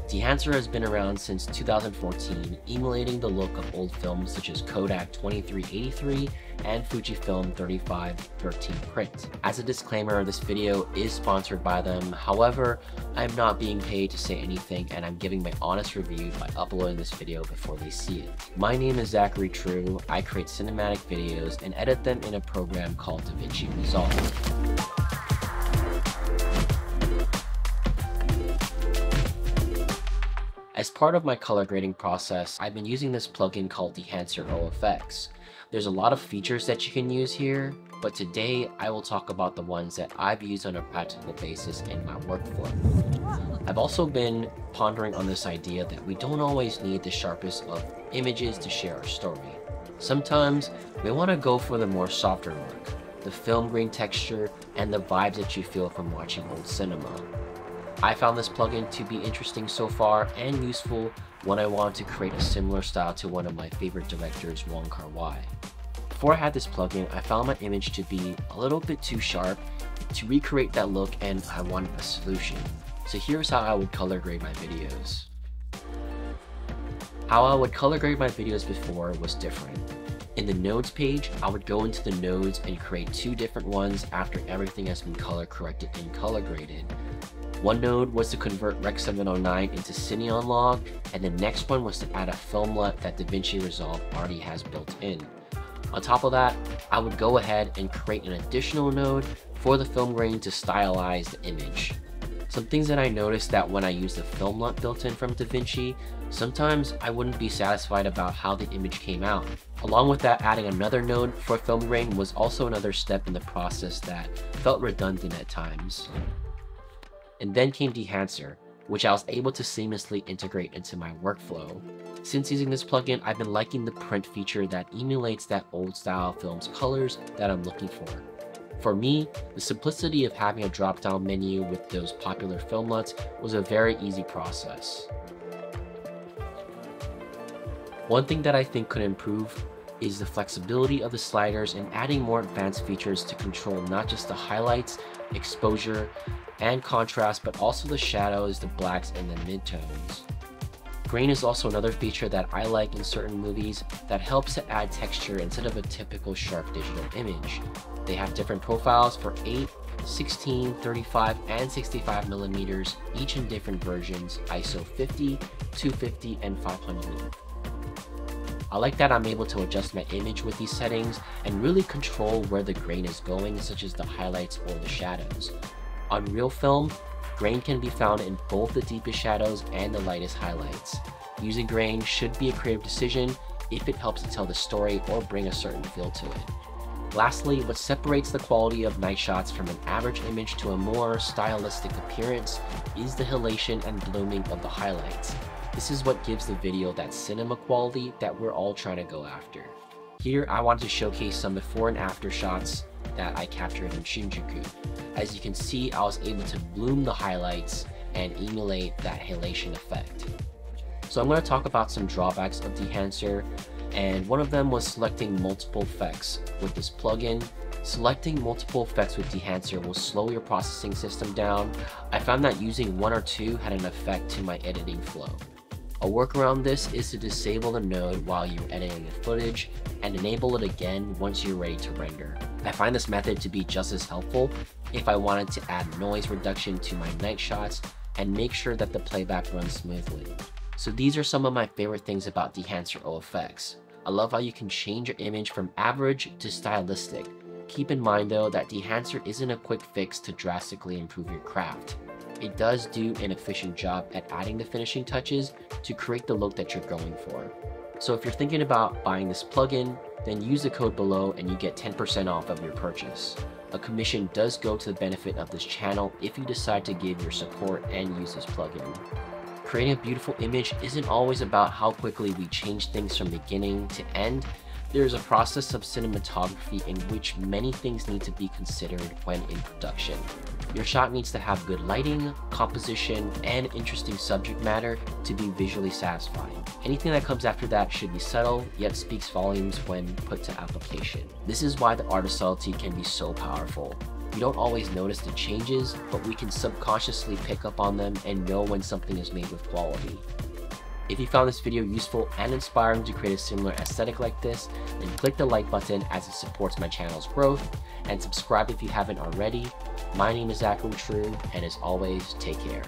Dehancer has been around since 2014, emulating the look of old films such as Kodak 2383 and Fujifilm 3513 print. As a disclaimer, this video is sponsored by them. However, I am not being paid to say anything, and I'm giving my honest review by uploading this video before they see it. My name is Zachary True. I create cinematic videos and edit them in a program called DaVinci Resolve. As part of my color grading process, I've been using this plugin called Dehancer OFX. There's a lot of features that you can use here, but today I will talk about the ones that I've used on a practical basis in my workflow. I've also been pondering on this idea that we don't always need the sharpest of images to share our story. Sometimes we want to go for the more softer look, the film grain texture, and the vibes that you feel from watching old cinema. I found this plugin to be interesting so far and useful when I wanted to create a similar style to one of my favorite directors, Wong Kar-wai. Before I had this plugin, I found my image to be a little bit too sharp to recreate that look, and I wanted a solution. So here's how I would color grade my videos. How I would color grade my videos before was different. In the nodes page, I would go into the nodes and create two different ones after everything has been color corrected and color graded. One node was to convert Rec 709 into Cineon log, and the next one was to add a film LUT that DaVinci Resolve already has built in. On top of that, I would go ahead and create an additional node for the film grain to stylize the image. Some things that I noticed that when I use the film LUT built in from DaVinci, sometimes I wouldn't be satisfied about how the image came out. Along with that, adding another node for film grain was also another step in the process that felt redundant at times. And then came Dehancer, which I was able to seamlessly integrate into my workflow. Since using this plugin, I've been liking the print feature that emulates that old style film's colors that I'm looking for. For me, the simplicity of having a drop-down menu with those popular film LUTs was a very easy process. One thing that I think could improve is the flexibility of the sliders and adding more advanced features to control not just the highlights, exposure, and contrast, but also the shadows, the blacks, and the midtones. Grain is also another feature that I like in certain movies that helps to add texture instead of a typical sharp digital image. They have different profiles for 8, 16, 35, and 65 millimeters, each in different versions, ISO 50, 250, and 500. I like that I'm able to adjust my image with these settings and really control where the grain is going, such as the highlights or the shadows. On real film, grain can be found in both the deepest shadows and the lightest highlights. Using grain should be a creative decision if it helps to tell the story or bring a certain feel to it. Lastly, what separates the quality of night shots from an average image to a more stylistic appearance is the halation and blooming of the highlights. This is what gives the video that cinema quality that we're all trying to go after. Here, I wanted to showcase some before and after shots that I captured in Shinjuku. As you can see, I was able to bloom the highlights and emulate that halation effect. So I'm going to talk about some drawbacks of Dehancer, and one of them was selecting multiple effects with this plugin. Selecting multiple effects with Dehancer will slow your processing system down. I found that using one or two had an effect to my editing flow. A workaround this is to disable the node while you're editing the footage and enable it again once you're ready to render. I find this method to be just as helpful if I wanted to add noise reduction to my night shots and make sure that the playback runs smoothly. So these are some of my favorite things about Dehancer OFX. I love how you can change your image from average to stylistic. Keep in mind though that Dehancer isn't a quick fix to drastically improve your craft. It does do an efficient job at adding the finishing touches to create the look that you're going for. So if you're thinking about buying this plugin, then use the code below and you get 10% off of your purchase. A commission does go to the benefit of this channel if you decide to give your support and use this plugin. Creating a beautiful image isn't always about how quickly we change things from beginning to end. There is a process of cinematography in which many things need to be considered when in production. Your shot needs to have good lighting, composition, and interesting subject matter to be visually satisfying. Anything that comes after that should be subtle, yet speaks volumes when put to application. This is why the artist subtlety can be so powerful. We don't always notice the changes, but we can subconsciously pick up on them and know when something is made with quality. If you found this video useful and inspiring to create a similar aesthetic like this, then click the like button as it supports my channel's growth, and subscribe if you haven't already. My name is Zach True, and as always, take care.